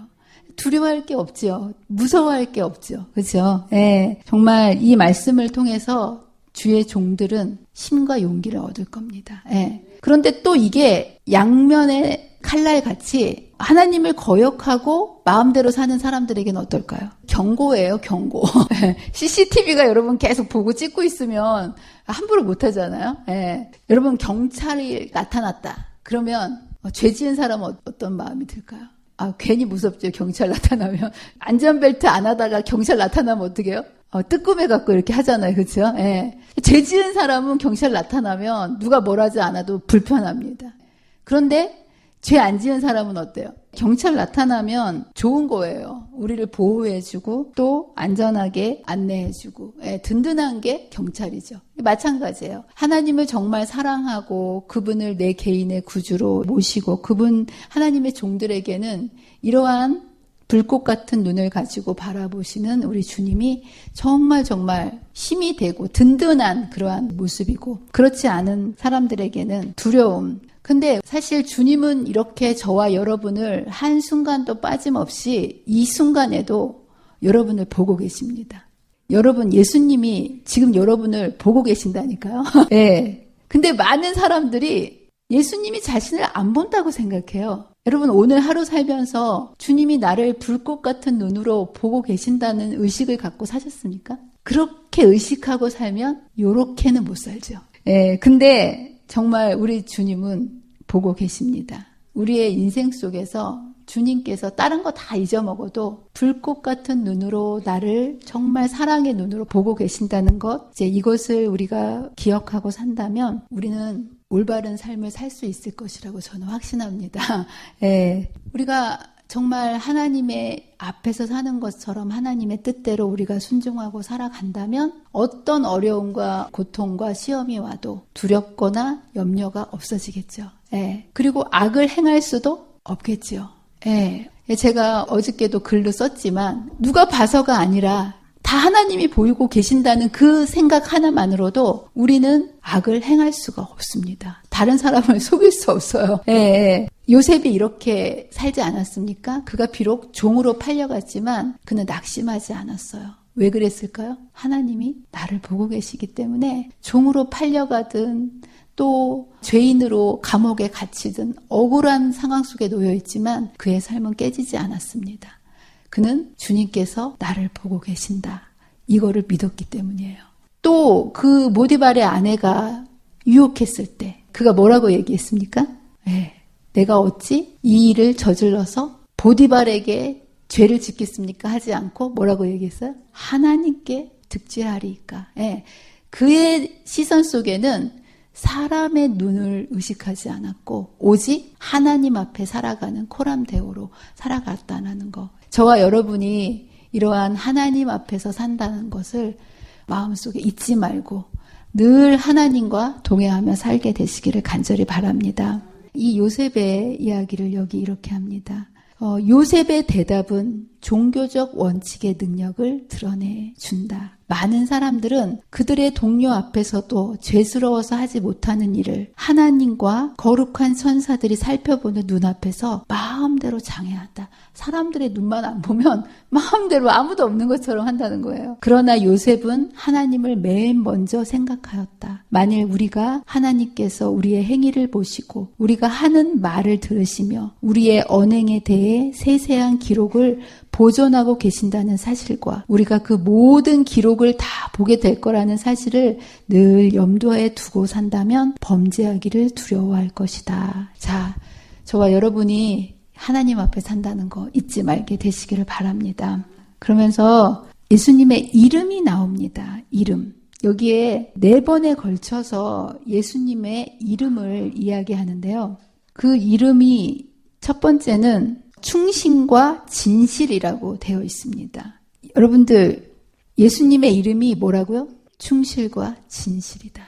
두려워할 게 없죠. 무서워할 게 없죠. 그렇죠? 예, 정말 이 말씀을 통해서 주의 종들은 힘과 용기를 얻을 겁니다. 예. 그런데 또 이게 양면의 칼날같이 하나님을 거역하고 마음대로 사는 사람들에게는 어떨까요? 경고예요, 경고. CCTV가 여러분 계속 보고 찍고 있으면 함부로 못하잖아요. 예. 여러분 경찰이 나타났다. 그러면 죄 지은 사람은 어떤 마음이 들까요? 괜히 무섭죠. 경찰 나타나면. 안전벨트 안 하다가 경찰 나타나면 어떡해요? 뜨끔해갖고 이렇게 하잖아요. 그렇죠? 예. 죄 지은 사람은 경찰 나타나면 누가 뭐라지 않아도 불편합니다. 그런데 죄 안 지은 사람은 어때요? 경찰 나타나면 좋은 거예요. 우리를 보호해주고 또 안전하게 안내해주고 든든한 게 경찰이죠. 마찬가지예요. 하나님을 정말 사랑하고 그분을 내 개인의 구주로 모시고 그분 하나님의 종들에게는 이러한 불꽃 같은 눈을 가지고 바라보시는 우리 주님이 정말 정말 힘이 되고 든든한 그러한 모습이고 그렇지 않은 사람들에게는 두려움. 근데 사실 주님은 이렇게 저와 여러분을 한순간도 빠짐없이 이 순간에도 여러분을 보고 계십니다. 여러분, 예수님이 지금 여러분을 보고 계신다니까요. 네. 근데 많은 사람들이 예수님이 자신을 안 본다고 생각해요. 여러분, 오늘 하루 살면서 주님이 나를 불꽃 같은 눈으로 보고 계신다는 의식을 갖고 사셨습니까? 그렇게 의식하고 살면 요렇게는 못 살죠. 예, 근데 정말 우리 주님은 보고 계십니다. 우리의 인생 속에서 주님께서 다른 거 다 잊어먹어도 불꽃 같은 눈으로 나를 정말 사랑의 눈으로 보고 계신다는 것, 이제 이것을 우리가 기억하고 산다면 우리는 올바른 삶을 살 수 있을 것이라고 저는 확신합니다. 예, 우리가 정말 하나님의 앞에서 사는 것처럼 하나님의 뜻대로 우리가 순종하고 살아간다면 어떤 어려움과 고통과 시험이 와도 두렵거나 염려가 없어지겠죠. 예. 그리고 악을 행할 수도 없겠지요. 예. 제가 어저께도 글로 썼지만 누가 봐서가 아니라 다 하나님이 보이고 계신다는 그 생각 하나만으로도 우리는 악을 행할 수가 없습니다. 다른 사람을 속일 수 없어요. 예. 요셉이 이렇게 살지 않았습니까? 그가 비록 종으로 팔려갔지만 그는 낙심하지 않았어요. 왜 그랬을까요? 하나님이 나를 보고 계시기 때문에 종으로 팔려가든 또 죄인으로 감옥에 갇히든 억울한 상황 속에 놓여 있지만 그의 삶은 깨지지 않았습니다. 그는 주님께서 나를 보고 계신다. 이거를 믿었기 때문이에요. 또 그 모디발의 아내가 유혹했을 때 그가 뭐라고 얘기했습니까? 네. 내가 어찌 이 일을 저질러서 보디발에게 죄를 짓겠습니까? 하지 않고 뭐라고 얘기했어요? 하나님께 득죄하리이까. 네. 그의 시선 속에는 사람의 눈을 의식하지 않았고 오직 하나님 앞에 살아가는 코람데오로 살아갔다는 거. 저와 여러분이 이러한 하나님 앞에서 산다는 것을 마음속에 잊지 말고 늘 하나님과 동행하며 살게 되시기를 간절히 바랍니다. 이 요셉의 이야기를 여기 이렇게 합니다. 요셉의 대답은 종교적 원칙의 능력을 드러내준다. 많은 사람들은 그들의 동료 앞에서도 죄스러워서 하지 못하는 일을 하나님과 거룩한 천사들이 살펴보는 눈앞에서 마음대로 장해한다. 사람들의 눈만 안 보면 마음대로 아무도 없는 것처럼 한다는 거예요. 그러나 요셉은 하나님을 맨 먼저 생각하였다. 만일 우리가 하나님께서 우리의 행위를 보시고 우리가 하는 말을 들으시며 우리의 언행에 대해 세세한 기록을 보존하고 계신다는 사실과 우리가 그 모든 기록을 다 보게 될 거라는 사실을 늘 염두에 두고 산다면 범죄하기를 두려워할 것이다. 자, 저와 여러분이 하나님 앞에 산다는 거 잊지 말게 되시기를 바랍니다. 그러면서 예수님의 이름이 나옵니다. 이름. 여기에 4번에 걸쳐서 예수님의 이름을 이야기하는데요. 그 이름이 첫 번째는 충신과 진실이라고 되어 있습니다. 여러분들, 예수님의 이름이 뭐라고요? 충실과 진실이다.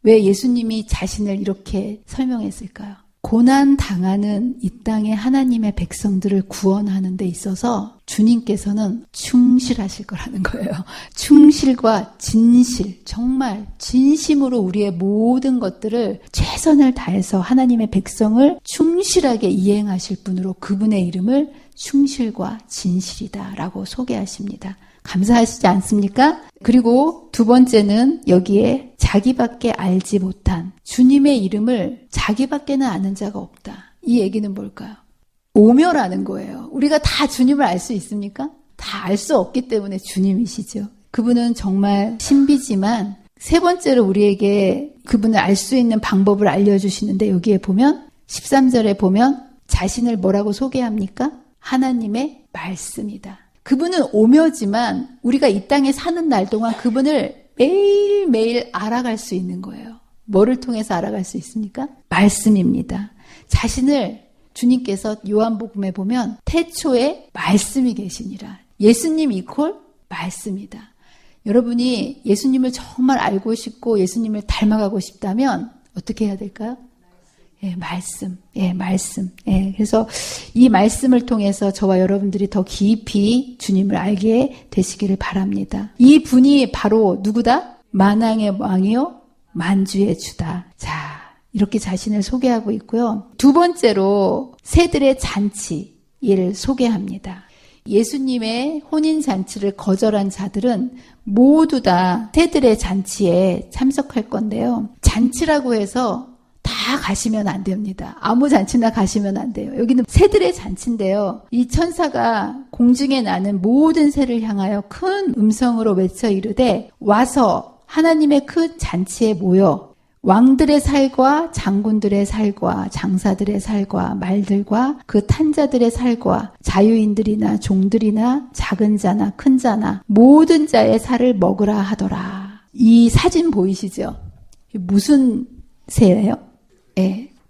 왜 예수님이 자신을 이렇게 설명했을까요? 고난 당하는 이 땅의 하나님의 백성들을 구원하는 데 있어서 주님께서는 충실하실 거라는 거예요. 충실과 진실, 정말 진심으로 우리의 모든 것들을 최선을 다해서 하나님의 백성을 충실하게 이행하실 분으로 그분의 이름을 충실과 진실이다라고 소개하십니다. 감사하시지 않습니까? 그리고 두 번째는 여기에 자기밖에 알지 못한 주님의 이름을 자기밖에는 아는 자가 없다. 이 얘기는 뭘까요? 오묘라는 거예요. 우리가 다 주님을 알 수 있습니까? 다 알 수 없기 때문에 주님이시죠. 그분은 정말 신비지만 세 번째로 우리에게 그분을 알 수 있는 방법을 알려주시는데 여기에 보면 13절에 보면 자신을 뭐라고 소개합니까? 하나님의 말씀이다. 그분은 오묘지만 우리가 이 땅에 사는 날 동안 그분을 매일매일 알아갈 수 있는 거예요. 뭐를 통해서 알아갈 수 있습니까? 말씀입니다. 자신을 주님께서 요한복음에 보면 태초에 말씀이 계시니라. 예수님 이퀄 말씀이다. 여러분이 예수님을 정말 알고 싶고 예수님을 닮아가고 싶다면 어떻게 해야 될까요? 말씀. 그래서 이 말씀을 통해서 저와 여러분들이 더 깊이 주님을 알게 되시기를 바랍니다. 이 분이 바로 누구다? 만왕의 왕이요 만주의 주다. 자, 이렇게 자신을 소개하고 있고요. 두 번째로 새들의 잔치, 이를 소개합니다. 예수님의 혼인잔치를 거절한 자들은 모두 다 새들의 잔치에 참석할 건데요. 잔치라고 해서 다 가시면 안 됩니다. 아무 잔치나 가시면 안 돼요. 여기는 새들의 잔치인데요. 이 천사가 공중에 나는 모든 새를 향하여 큰 음성으로 외쳐 이르되 와서 하나님의 큰 잔치에 모여 왕들의 살과 장군들의 살과 장사들의 살과 말들과 그 탄자들의 살과 자유인들이나 종들이나 작은 자나 큰 자나 모든 자의 살을 먹으라 하더라. 이 사진 보이시죠? 무슨 새예요?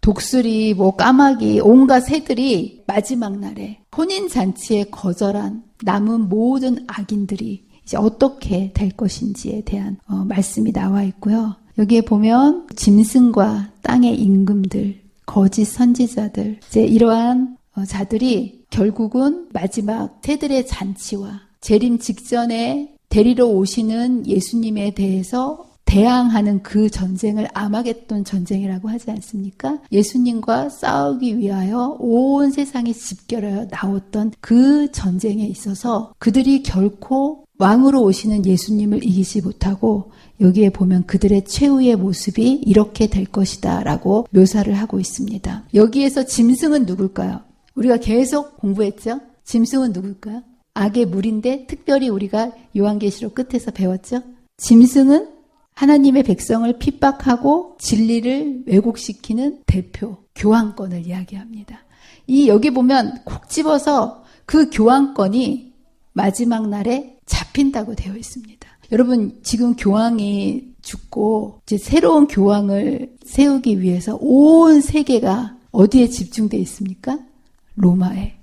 독수리, 까마귀, 온갖 새들이 마지막 날에 혼인잔치에 거절한 남은 모든 악인들이 이제 어떻게 될 것인지에 대한 말씀이 나와 있고요. 여기에 보면 짐승과 땅의 임금들, 거짓 선지자들, 이제 이러한 자들이 결국은 마지막 새들의 잔치와 재림 직전에 데리러 오시는 예수님에 대해서 대항하는 그 전쟁을 아마겟돈 전쟁이라고 하지 않습니까? 예수님과 싸우기 위하여 온 세상이 집결하여 나왔던 그 전쟁에 있어서 그들이 결코 왕으로 오시는 예수님을 이기지 못하고 여기에 보면 그들의 최후의 모습이 이렇게 될 것이다 라고 묘사를 하고 있습니다. 여기에서 짐승은 누굴까요? 우리가 계속 공부했죠? 짐승은 누굴까요? 악의 물인데 특별히 우리가 요한계시록 끝에서 배웠죠? 짐승은 하나님의 백성을 핍박하고 진리를 왜곡시키는 대표, 교황권을 이야기합니다. 여기 보면 콕 집어서 그 교황권이 마지막 날에 잡힌다고 되어 있습니다. 여러분, 지금 교황이 죽고 이제 새로운 교황을 세우기 위해서 온 세계가 어디에 집중되어 있습니까? 로마에.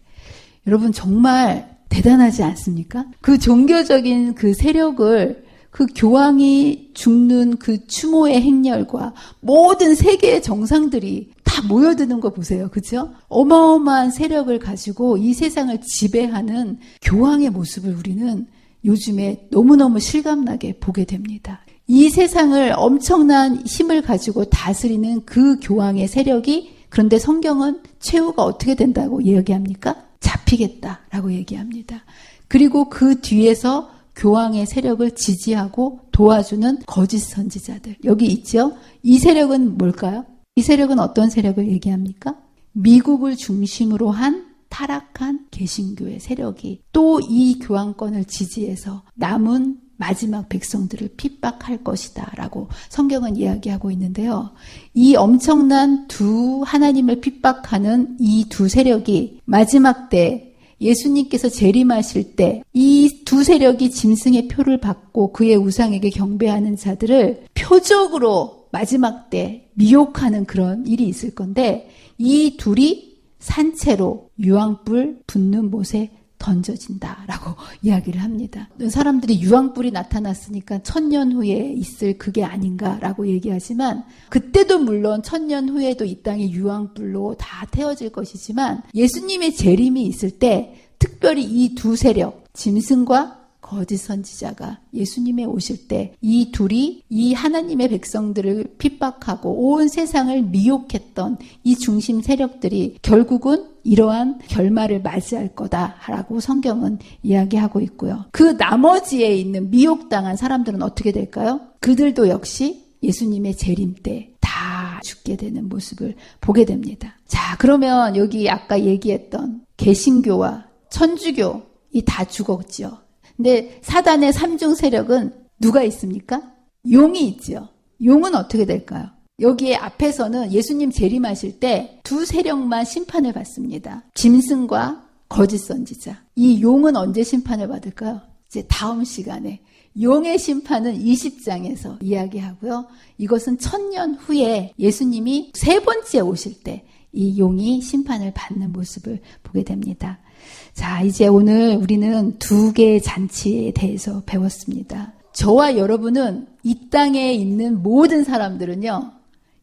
여러분, 정말 대단하지 않습니까? 그 종교적인 그 세력을 그 교황이 죽는 그 추모의 행렬과 모든 세계의 정상들이 다 모여드는 거 보세요. 그죠? 어마어마한 세력을 가지고 이 세상을 지배하는 교황의 모습을 우리는 요즘에 너무너무 실감나게 보게 됩니다. 이 세상을 엄청난 힘을 가지고 다스리는 그 교황의 세력이 그런데 성경은 최후가 어떻게 된다고 이야기합니까? 잡히겠다라고 얘기합니다. 그리고 그 뒤에서 교황의 세력을 지지하고 도와주는 거짓 선지자들. 여기 있죠? 이 세력은 뭘까요? 이 세력은 어떤 세력을 얘기합니까? 미국을 중심으로 한 타락한 개신교의 세력이 또 이 교황권을 지지해서 남은 마지막 백성들을 핍박할 것이다 라고 성경은 이야기하고 있는데요. 이 엄청난 두 하나님을 핍박하는 이 두 세력이 마지막 때 예수님께서 재림하실 때 이 두 세력이 짐승의 표를 받고 그의 우상에게 경배하는 자들을 표적으로 마지막 때 미혹하는 그런 일이 있을 건데 이 둘이 산채로 유황불 붙는 못에 던져진다라고 이야기를 합니다. 사람들이 유황불이 나타났으니까 1000년 후에 있을 그게 아닌가라고 얘기하지만 그때도 물론 1000년 후에도 이 땅이 유황불로 다 태워질 것이지만 예수님의 재림이 있을 때 특별히 이 두 세력, 짐승과 거짓 선지자가 예수님의 오실 때 이 둘이 이 하나님의 백성들을 핍박하고 온 세상을 미혹했던 이 중심 세력들이 결국은 이러한 결말을 맞이할 거다라고 성경은 이야기하고 있고요. 그 나머지에 있는 미혹당한 사람들은 어떻게 될까요? 그들도 역시 예수님의 재림 때 다 죽게 되는 모습을 보게 됩니다. 자, 그러면 여기 아까 얘기했던 개신교와 천주교 이 다 죽었죠. 근데 사단의 3중 세력은 누가 있습니까? 용이 있죠. 용은 어떻게 될까요? 여기에 앞에서는 예수님 재림하실 때 두 세력만 심판을 받습니다. 짐승과 거짓 선지자. 이 용은 언제 심판을 받을까요? 이제 다음 시간에. 용의 심판은 20장에서 이야기하고요. 이것은 1000년 후에 예수님이 세 번째 오실 때 이 용이 심판을 받는 모습을 보게 됩니다. 자, 이제 오늘 우리는 두 개의 잔치에 대해서 배웠습니다. 저와 여러분은 이 땅에 있는 모든 사람들은요,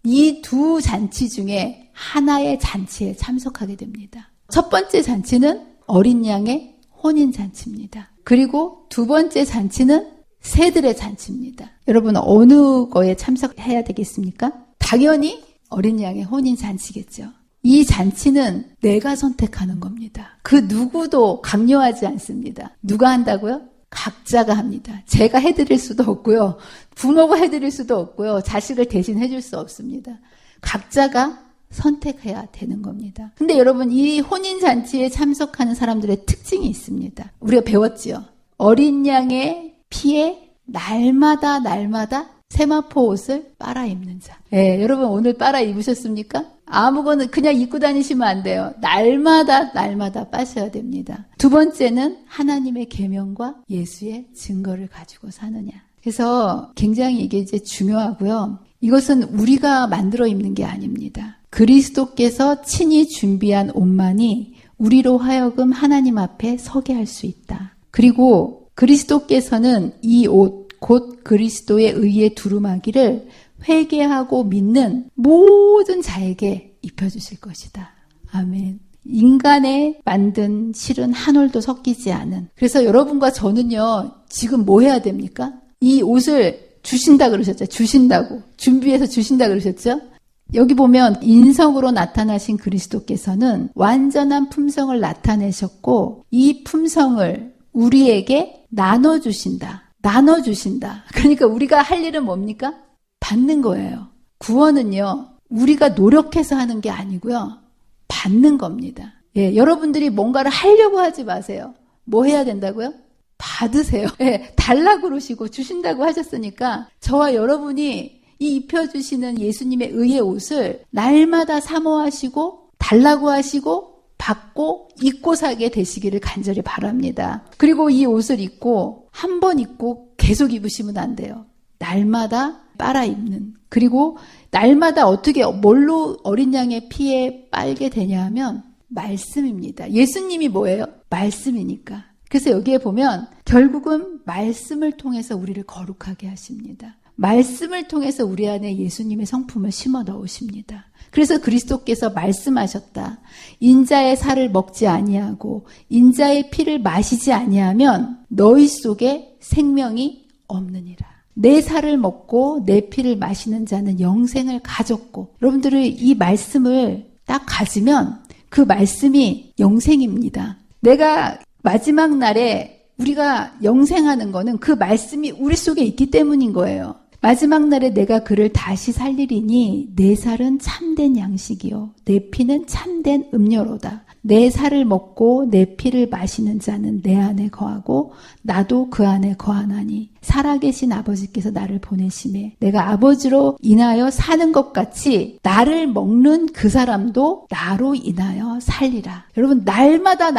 이 두 잔치 중에 하나의 잔치에 참석하게 됩니다. 첫 번째 잔치는 어린 양의 혼인 잔치입니다. 그리고 두 번째 잔치는 새들의 잔치입니다. 여러분 어느 거에 참석해야 되겠습니까? 당연히 어린 양의 혼인 잔치겠죠. 이 잔치는 내가 선택하는 겁니다. 그 누구도 강요하지 않습니다. 누가 한다고요? 각자가 합니다. 제가 해드릴 수도 없고요. 부모가 해드릴 수도 없고요. 자식을 대신 해줄 수 없습니다. 각자가 선택해야 되는 겁니다. 근데 여러분 이 혼인잔치에 참석하는 사람들의 특징이 있습니다. 우리가 배웠지요. 어린 양의 피에 날마다 세마포 옷을 빨아 입는 자. 예, 여러분 오늘 빨아 입으셨습니까? 아무거나 그냥 입고 다니시면 안 돼요. 날마다 빠셔야 됩니다. 두 번째는 하나님의 계명과 예수의 증거를 가지고 사느냐. 그래서 굉장히 이게 이제 중요하고요. 이것은 우리가 만들어 입는 게 아닙니다. 그리스도께서 친히 준비한 옷만이 우리로 하여금 하나님 앞에 서게 할 수 있다. 그리고 그리스도께서는 이 옷, 곧 그리스도의 의의 두루마기를 회개하고 믿는 모든 자에게 입혀주실 것이다. 아멘. 인간의 만든 실은 한 올도 섞이지 않은. 그래서 여러분과 저는요, 지금 뭐 해야 됩니까? 이 옷을 주신다 그러셨죠? 주신다고. 준비해서 주신다 그러셨죠? 여기 보면 인성으로 나타나신 그리스도께서는 완전한 품성을 나타내셨고 이 품성을 우리에게 나눠주신다. 그러니까 우리가 할 일은 뭡니까? 받는 거예요. 구원은요, 우리가 노력해서 하는 게 아니고요. 받는 겁니다. 예, 여러분들이 뭔가를 하려고 하지 마세요. 뭐 해야 된다고요? 받으세요. 예, 달라고 그러시고 주신다고 하셨으니까 저와 여러분이 이 입혀주시는 예수님의 의의 옷을 날마다 사모하시고 달라고 하시고 받고 입고 사게 되시기를 간절히 바랍니다. 그리고 이 옷을 입고 한 번 입고 계속 입으시면 안 돼요. 날마다 빨아 입는. 그리고 날마다 어떻게 뭘로 어린 양의 피에 빨게 되냐 하면 말씀입니다. 예수님이 뭐예요? 말씀이니까. 그래서 여기에 보면 결국은 말씀을 통해서 우리를 거룩하게 하십니다. 말씀을 통해서 우리 안에 예수님의 성품을 심어 넣으십니다. 그래서 그리스도께서 말씀하셨다. 인자의 살을 먹지 아니하고 인자의 피를 마시지 아니하면 너희 속에 생명이 없느니라. 내 살을 먹고 내 피를 마시는 자는 영생을 가졌고, 여러분들이 이 말씀을 딱 가지면 그 말씀이 영생입니다. 내가 마지막 날에 우리가 영생하는 거는 그 말씀이 우리 속에 있기 때문인 거예요. 마지막 날에 내가 그를 다시 살리리니 내 살은 참된 양식이요 내 피는 참된 음료로다. 내 살을 먹고 내 피를 마시는 자는 내 안에 거하고 나도 그 안에 거하나니 살아계신 아버지께서 나를 보내심에 내가 아버지로 인하여 사는 것 같이 나를 먹는 그 사람도 나로 인하여 살리라. 여러분 날마다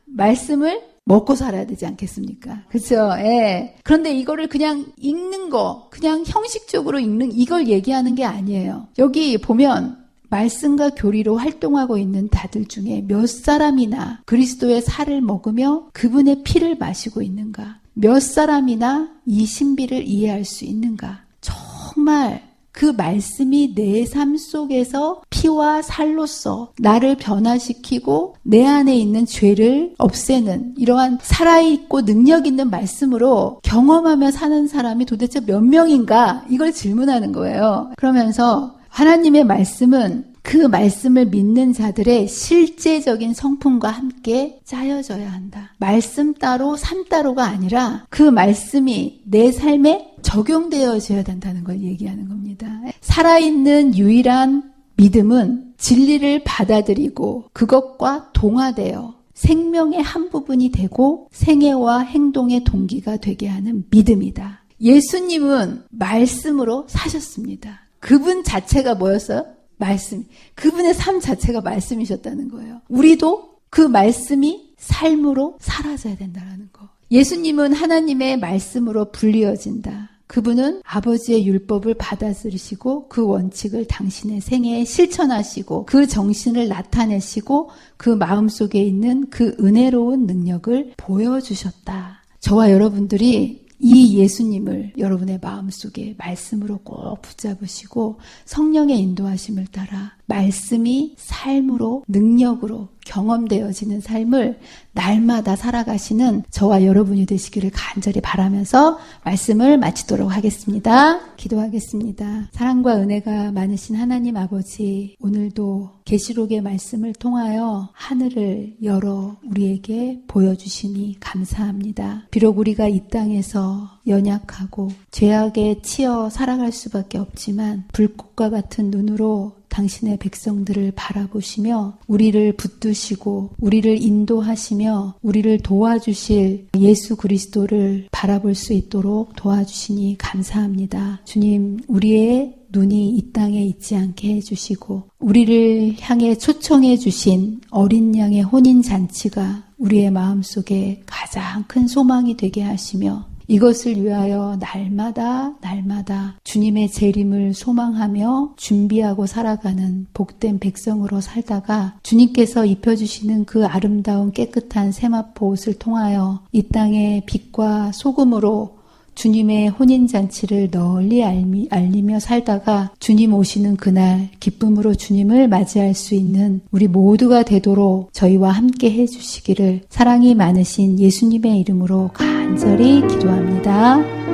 말씀을 먹고 살아야 되지 않겠습니까? 그렇죠? 예. 그런데 이거를 그냥 읽는 거, 그냥 형식적으로 읽는 이걸 얘기하는 게 아니에요. 여기 보면 말씀과 교리로 활동하고 있는 다들 중에 몇 사람이나 그리스도의 살을 먹으며 그분의 피를 마시고 있는가? 몇 사람이나 이 신비를 이해할 수 있는가? 정말 그 말씀이 내 삶 속에서 피와 살로서 나를 변화시키고 내 안에 있는 죄를 없애는 이러한 살아있고 능력 있는 말씀으로 경험하며 사는 사람이 도대체 몇 명인가? 이걸 질문하는 거예요. 그러면서 하나님의 말씀은 그 말씀을 믿는 자들의 실제적인 성품과 함께 짜여져야 한다. 말씀 따로 삶 따로가 아니라 그 말씀이 내 삶에 적용되어져야 된다는 걸 얘기하는 겁니다. 살아있는 유일한 믿음은 진리를 받아들이고 그것과 동화되어 생명의 한 부분이 되고 생애와 행동의 동기가 되게 하는 믿음이다. 예수님은 말씀으로 사셨습니다. 그분 자체가 뭐였어요? 말씀. 그분의 삶 자체가 말씀이셨다는 거예요. 우리도 그 말씀이 삶으로 사라져야 된다는 거. 예수님은 하나님의 말씀으로 불리어진다. 그분은 아버지의 율법을 받아들이시고 그 원칙을 당신의 생애에 실천하시고 그 정신을 나타내시고 그 마음속에 있는 그 은혜로운 능력을 보여주셨다. 저와 여러분들이 이 예수님을 여러분의 마음속에 말씀으로 꼭 붙잡으시고 성령의 인도하심을 따라 말씀이 삶으로 능력으로 경험되어지는 삶을 날마다 살아가시는 저와 여러분이 되시기를 간절히 바라면서 말씀을 마치도록 하겠습니다. 기도하겠습니다. 사랑과 은혜가 많으신 하나님 아버지, 오늘도 계시록의 말씀을 통하여 하늘을 열어 우리에게 보여주시니 감사합니다. 비록 우리가 이 땅에서 연약하고 죄악에 치여 살아갈 수밖에 없지만 불꽃과 같은 눈으로 당신의 백성들을 바라보시며 우리를 붙드시고 우리를 인도하시며 우리를 도와주실 예수 그리스도를 바라볼 수 있도록 도와주시니 감사합니다. 주님, 우리의 눈이 이 땅에 있지 않게 해주시고 우리를 향해 초청해 주신 어린 양의 혼인잔치가 우리의 마음속에 가장 큰 소망이 되게 하시며 이것을 위하여 날마다 주님의 재림을 소망하며 준비하고 살아가는 복된 백성으로 살다가 주님께서 입혀주시는 그 아름다운 깨끗한 세마포 옷을 통하여 이 땅의 빛과 소금으로 주님의 혼인잔치를 널리 알리며 살다가 주님 오시는 그날 기쁨으로 주님을 맞이할 수 있는 우리 모두가 되도록 저희와 함께 해주시기를 사랑이 많으신 예수님의 이름으로 간절히 기도합니다.